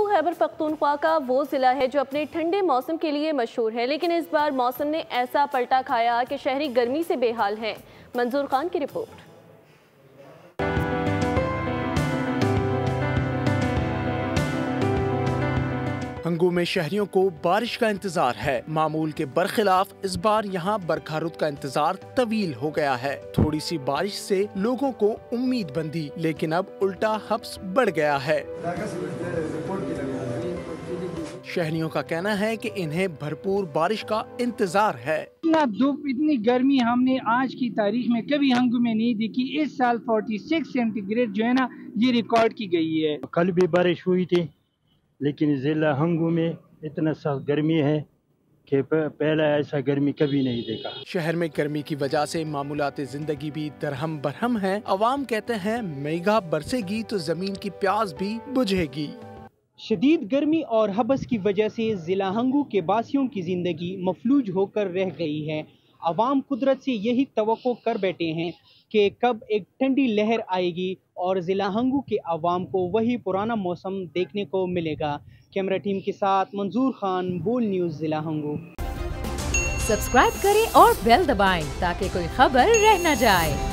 खैबर पख्तूनख्वा का वो ज़िला है जो अपने ठंडे मौसम के लिए मशहूर है, लेकिन इस बार मौसम ने ऐसा पलटा खाया कि शहरी गर्मी से बेहाल हैं। मंजूर खान की रिपोर्ट। हंगू में शहरियों को बारिश का इंतजार है। मामूल के बरखिलाफ इस बार यहाँ बरखा रुत का इंतजार तवील हो गया है। थोड़ी सी बारिश से लोगों को उम्मीद बंधी, लेकिन अब उल्टा हब्स बढ़ गया है। शहरियों का कहना है कि इन्हें भरपूर बारिश का इंतजार है। इतना धूप, इतनी गर्मी हमने आज की तारीख में कभी हंगू में नहीं देखी। इस साल 46 सेंटीग्रेड जो है ना, ये रिकॉर्ड की गई है। कल भी बारिश हुई थी, लेकिन जिला हंगू में इतना सख्त गर्मी है कि पहला ऐसा गर्मी कभी नहीं देखा। शहर में गर्मी की वजह से मामूलात जिंदगी भी दरहम बरहम है। अवाम कहते हैं मेघा बरसेगी तो जमीन की प्यास भी बुझेगी। शदीद गर्मी और हबस की वजह से जिला हंगू के बासियों की जिंदगी मफलूज होकर रह गई है। अवाम कुदरत से यही तवक्को कर बैठे हैं कि कब एक ठंडी लहर आएगी और जिला हंगू के अवाम को वही पुराना मौसम देखने को मिलेगा। कैमरा टीम के साथ मंजूर खान, बोल न्यूज़, जिला हंगू। सब्सक्राइब करें और बेल दबाएं ताकि कोई खबर रह न जाए।